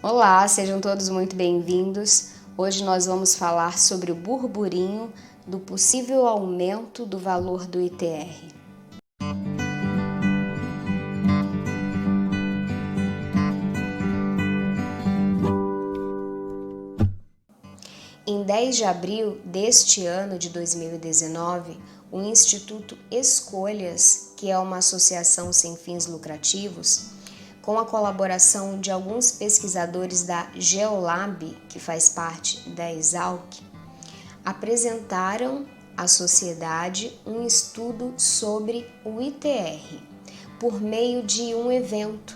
Olá, sejam todos muito bem-vindos. Hoje nós vamos falar sobre o burburinho do possível aumento do valor do ITR. Em 10 de abril deste ano de 2019, o Instituto Escolhas, que é uma associação sem fins lucrativos, com a colaboração de alguns pesquisadores da Geolab, que faz parte da Exalc, apresentaram à sociedade um estudo sobre o ITR, por meio de um evento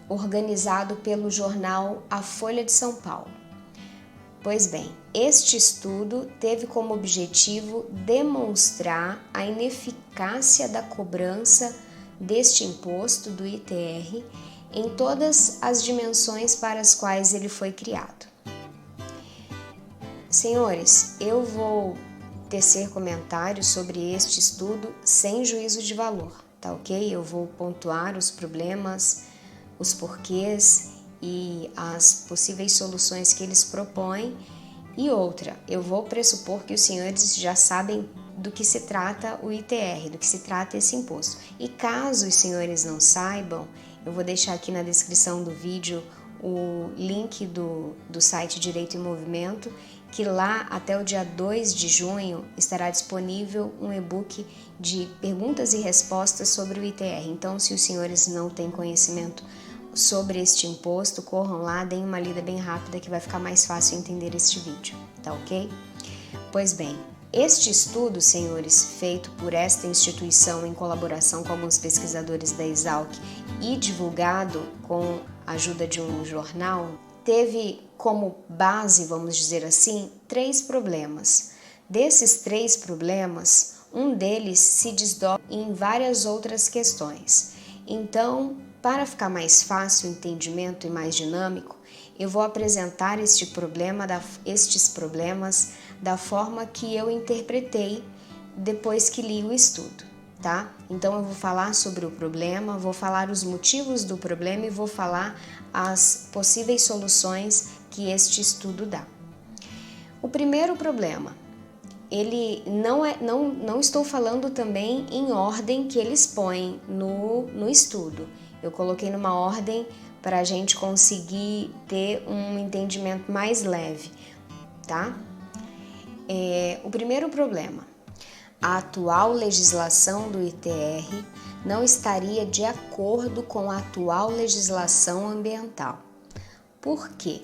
organizado pelo jornal A Folha de São Paulo. Pois bem, este estudo teve como objetivo demonstrar a ineficácia da cobrança deste imposto do ITR em todas as dimensões para as quais ele foi criado. Senhores, eu vou tecer comentários sobre este estudo sem juízo de valor, tá ok? Eu vou pontuar os problemas, os porquês e as possíveis soluções que eles propõem. E outra, eu vou pressupor que os senhores já sabem do que se trata o ITR, do que se trata esse imposto. E caso os senhores não saibam, eu vou deixar aqui na descrição do vídeo o link do site Direito em Movimento, que lá até o dia 2 de junho estará disponível um e-book de perguntas e respostas sobre o ITR. Então, se os senhores não têm conhecimento sobre este imposto, corram lá, deem uma lida bem rápida que vai ficar mais fácil entender este vídeo, tá ok? Pois bem, este estudo, senhores, feito por esta instituição em colaboração com alguns pesquisadores da Exalc e divulgado com a ajuda de um jornal, teve como base, vamos dizer assim, 3 problemas. Desses 3 problemas, um deles se desdobra em várias outras questões. Então, para ficar mais fácil o entendimento e mais dinâmico, eu vou apresentar estes problemas da forma que eu interpretei depois que li o estudo, tá? Então eu vou falar sobre o problema, vou falar os motivos do problema e vou falar as possíveis soluções que este estudo dá. O primeiro problema, ele não estou falando também em ordem que eles põem no estudo. Eu coloquei numa ordem para a gente conseguir ter um entendimento mais leve, tá? O primeiro problema, a atual legislação do ITR não estaria de acordo com a atual legislação ambiental. Por quê?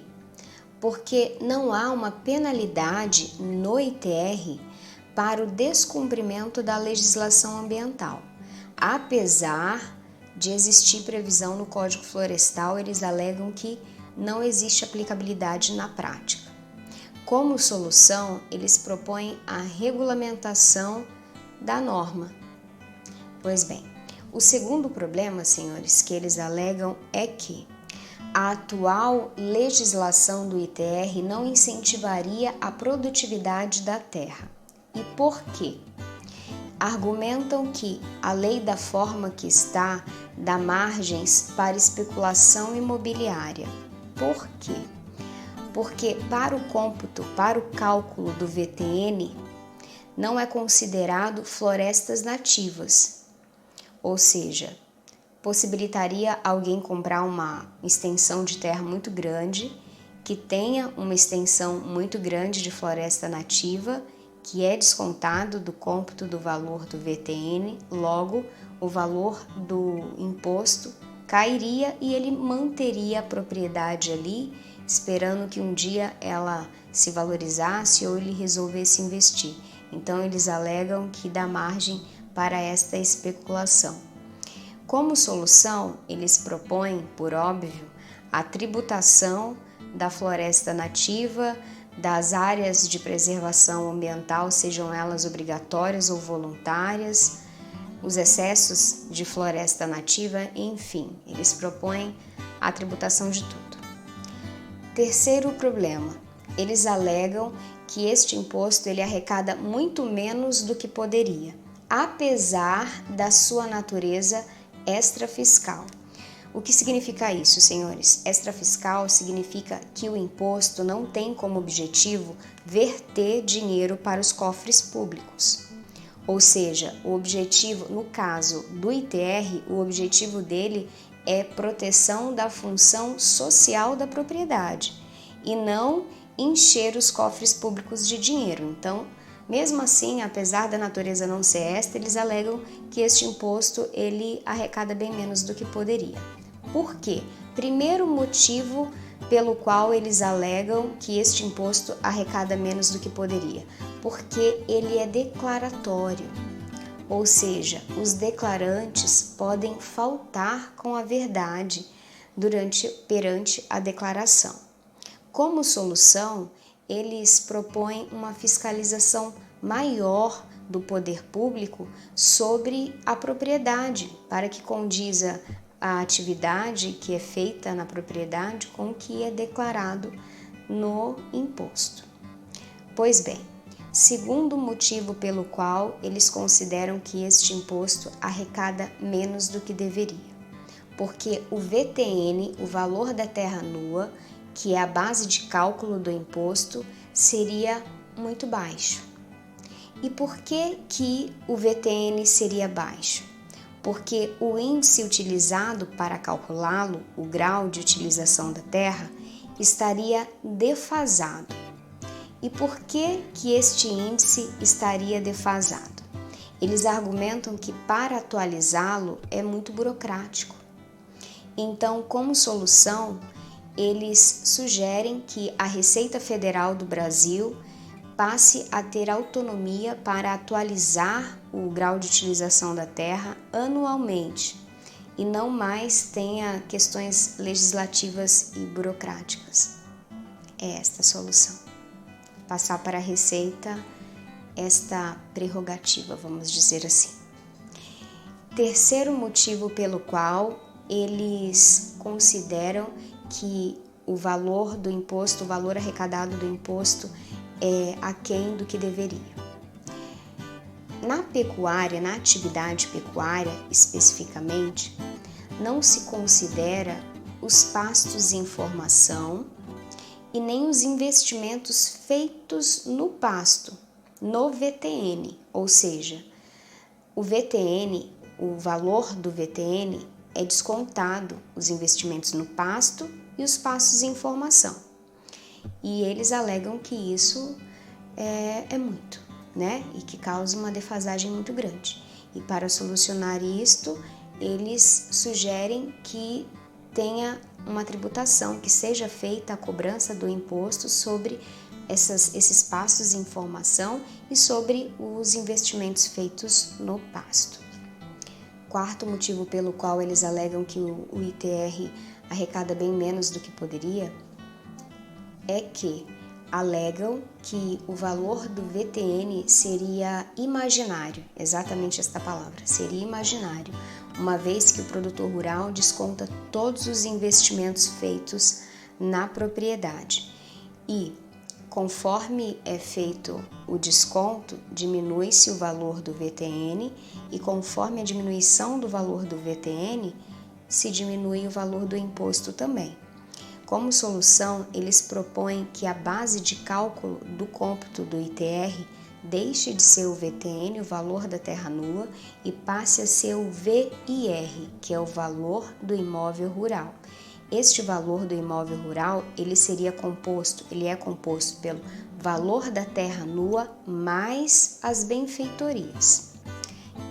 Porque não há uma penalidade no ITR para o descumprimento da legislação ambiental. Apesar de existir previsão no Código Florestal, eles alegam que não existe aplicabilidade na prática. Como solução, eles propõem a regulamentação da norma. Pois bem, o segundo problema, senhores, que eles alegam é que a atual legislação do ITR não incentivaria a produtividade da terra. E por quê? Argumentam que a lei da forma que está dá margens para especulação imobiliária. Por quê? Porque para o cálculo do VTN, não é considerado florestas nativas, ou seja, possibilitaria alguém comprar uma extensão de terra muito grande, que tenha uma extensão muito grande de floresta nativa, que é descontado do cômputo do valor do VTN, logo o valor do imposto cairia e ele manteria a propriedade ali, esperando que um dia ela se valorizasse ou ele resolvesse investir. Então eles alegam que dá margem para esta especulação. Como solução, eles propõem, por óbvio, a tributação da floresta nativa, das áreas de preservação ambiental, sejam elas obrigatórias ou voluntárias, os excessos de floresta nativa, enfim, eles propõem a tributação de tudo. Terceiro problema, eles alegam que este imposto ele arrecada muito menos do que poderia, apesar da sua natureza extrafiscal. O que significa isso, senhores? Extrafiscal significa que o imposto não tem como objetivo verter dinheiro para os cofres públicos. Ou seja, o objetivo, no caso do ITR, o objetivo dele é proteção da função social da propriedade e não encher os cofres públicos de dinheiro. Então, mesmo assim, apesar da natureza não ser esta, eles alegam que este imposto ele arrecada bem menos do que poderia. Por quê? Primeiro motivo pelo qual eles alegam que este imposto arrecada menos do que poderia, porque ele é declaratório, ou seja, os declarantes podem faltar com a verdade perante a declaração. Como solução, eles propõem uma fiscalização maior do poder público sobre a propriedade, para que condiza a atividade que é feita na propriedade com o que é declarado no imposto. Pois bem, segundo motivo pelo qual eles consideram que este imposto arrecada menos do que deveria, porque o VTN, o valor da terra nua, que é a base de cálculo do imposto, seria muito baixo. E por que o VTN seria baixo? Porque o índice utilizado para calculá-lo, o grau de utilização da terra, estaria defasado. E por que este índice estaria defasado? Eles argumentam que para atualizá-lo é muito burocrático. Então, como solução, eles sugerem que a Receita Federal do Brasil passe a ter autonomia para atualizar o grau de utilização da terra anualmente e não mais tenha questões legislativas e burocráticas. É esta a solução. Passar para a Receita esta prerrogativa, vamos dizer assim. Terceiro motivo pelo qual eles consideram que o valor do imposto, o valor arrecadado do imposto é aquém do que deveria. Na pecuária, na atividade pecuária especificamente, não se considera os pastos em formação e nem os investimentos feitos no pasto, no VTN, ou seja, o VTN, o valor do VTN é descontado os investimentos no pasto e os pastos em formação. E eles alegam que isso é muito, né? E que causa uma defasagem muito grande. E para solucionar isto, eles sugerem que tenha uma tributação, que seja feita a cobrança do imposto sobre esses pastos em formação e sobre os investimentos feitos no pasto. Quarto motivo pelo qual eles alegam que o ITR arrecada bem menos do que poderia é que alegam que o valor do VTN seria imaginário, exatamente esta palavra, seria imaginário, uma vez que o produtor rural desconta todos os investimentos feitos na propriedade e, conforme é feito o desconto, diminui-se o valor do VTN e conforme a diminuição do valor do VTN, se diminui o valor do imposto também. Como solução, eles propõem que a base de cálculo do cômputo do ITR deixe de ser o VTN, o valor da terra nua, e passe a ser o VIR, que é o valor do imóvel rural. Este valor do imóvel rural, ele é composto pelo valor da terra nua mais as benfeitorias.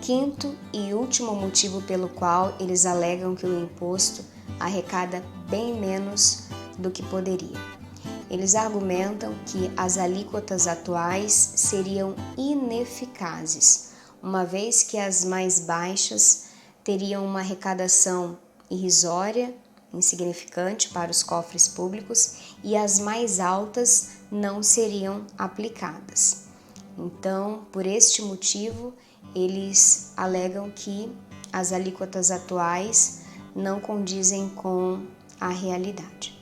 Quinto e último motivo pelo qual eles alegam que o imposto arrecada bem menos do que poderia. Eles argumentam que as alíquotas atuais seriam ineficazes, uma vez que as mais baixas teriam uma arrecadação irrisória, insignificante para os cofres públicos, e as mais altas não seriam aplicadas. Então, por este motivo, eles alegam que as alíquotas atuais não condizem com a realidade.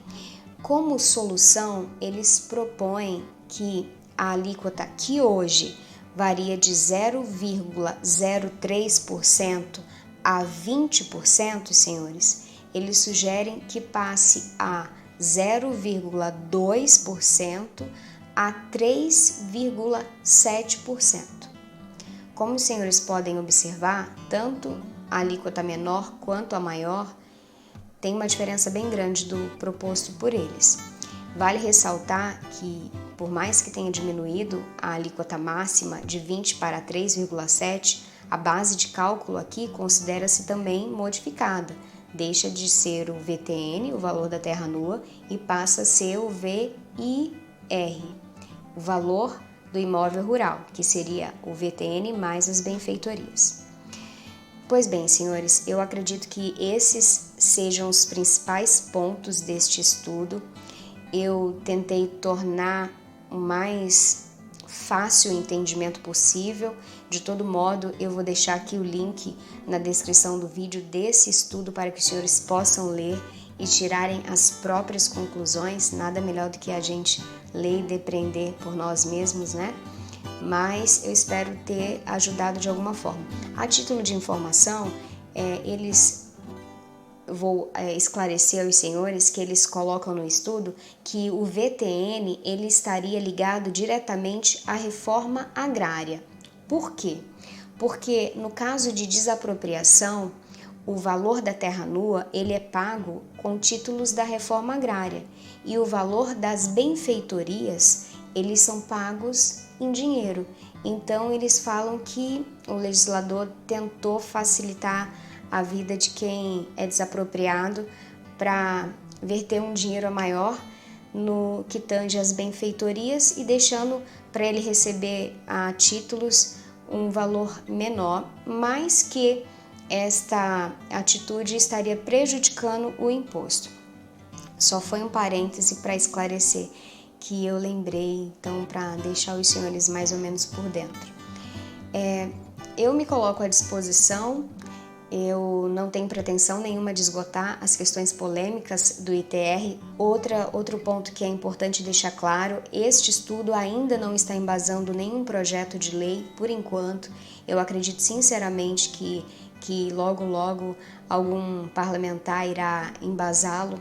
Como solução, eles propõem que a alíquota que hoje varia de 0,03% a 20%, senhores, eles sugerem que passe a 0,2% a 3,7%. Como os senhores podem observar, tanto a alíquota menor quanto a maior tem uma diferença bem grande do proposto por eles. Vale ressaltar que, por mais que tenha diminuído a alíquota máxima de 20 para 3,7, a base de cálculo aqui considera-se também modificada. Deixa de ser o VTN, o valor da terra nua, e passa a ser o VIR, o valor do imóvel rural, que seria o VTN mais as benfeitorias. Pois bem, senhores, eu acredito que esses sejam os principais pontos deste estudo. Eu tentei tornar o mais fácil o entendimento possível. De todo modo, eu vou deixar aqui o link na descrição do vídeo desse estudo para que os senhores possam ler e tirarem as próprias conclusões. Nada melhor do que a gente ler e depreender por nós mesmos, né? Mas eu espero ter ajudado de alguma forma. A título de informação, vou esclarecer aos senhores que eles colocam no estudo que o VTN ele estaria ligado diretamente à reforma agrária. Por quê? Porque no caso de desapropriação, o valor da terra nua ele é pago com títulos da reforma agrária e o valor das benfeitorias eles são pagos em dinheiro. Então eles falam que o legislador tentou facilitar a vida de quem é desapropriado para verter um dinheiro maior no que tange as benfeitorias e deixando para ele receber a títulos um valor menor, mas que esta atitude estaria prejudicando o imposto. Só foi um parêntese para esclarecer que eu lembrei, então, para deixar os senhores mais ou menos por dentro. Eu me coloco à disposição, eu não tenho pretensão nenhuma de esgotar as questões polêmicas do ITR. Outro ponto que é importante deixar claro, este estudo ainda não está embasando nenhum projeto de lei por enquanto. Eu acredito sinceramente que logo algum parlamentar irá embasá-lo.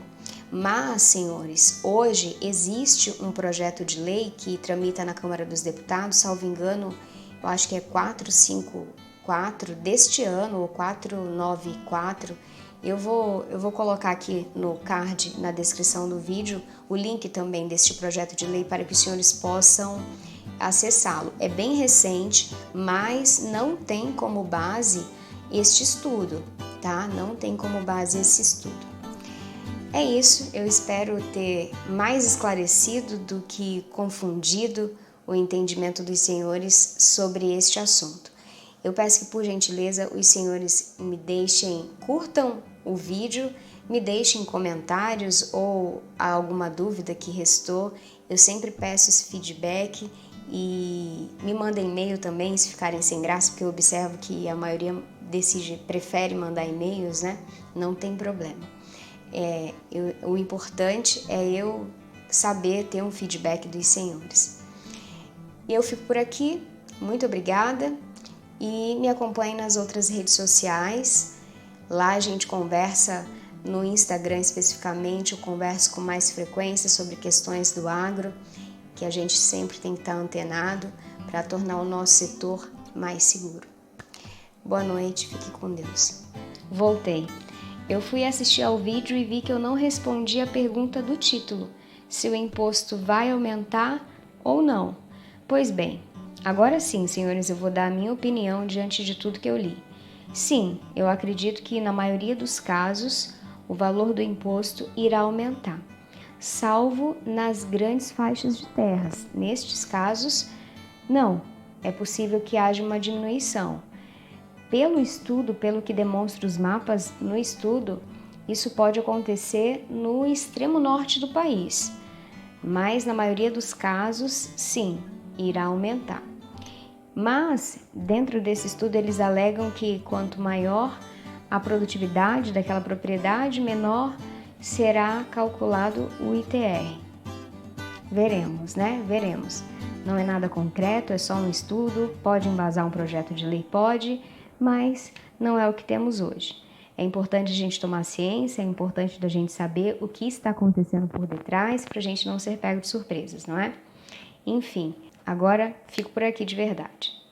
Mas, senhores, hoje existe um projeto de lei que tramita na Câmara dos Deputados, salvo engano, eu acho que é 454 deste ano, ou 494. Eu vou colocar aqui no card, na descrição do vídeo, o link também deste projeto de lei para que os senhores possam acessá-lo. É bem recente, mas não tem como base este estudo, tá? Não tem como base esse estudo. É isso, eu espero ter mais esclarecido do que confundido o entendimento dos senhores sobre este assunto. Eu peço que, por gentileza, os senhores curtam o vídeo, me deixem comentários ou alguma dúvida que restou. Eu sempre peço esse feedback e me mandem e-mail também, se ficarem sem graça, porque eu observo que a maioria prefere mandar e-mails, né? Não tem problema. O importante é eu saber ter um feedback dos senhores. Eu fico por aqui, muito obrigada e me acompanhe nas outras redes sociais. Lá a gente conversa no Instagram especificamente, eu converso com mais frequência sobre questões do agro, que a gente sempre tem que estar antenado para tornar o nosso setor mais seguro. Boa noite, fique com Deus. Voltei. Eu fui assistir ao vídeo e vi que eu não respondi a pergunta do título, se o imposto vai aumentar ou não. Pois bem, agora sim, senhores, eu vou dar a minha opinião diante de tudo que eu li. Sim, eu acredito que na maioria dos casos o valor do imposto irá aumentar, salvo nas grandes faixas de terras. Nestes casos, não, é possível que haja uma diminuição. Pelo estudo, pelo que demonstra os mapas no estudo, isso pode acontecer no extremo norte do país, mas na maioria dos casos, sim, irá aumentar. Mas, dentro desse estudo, eles alegam que quanto maior a produtividade daquela propriedade, menor será calculado o ITR. Veremos, né? Veremos. Não é nada concreto, é só um estudo, pode embasar um projeto de lei? Pode, mas não é o que temos hoje. É importante a gente tomar ciência, é importante da gente saber o que está acontecendo por detrás para a gente não ser pego de surpresas, não é? Enfim, agora fico por aqui de verdade.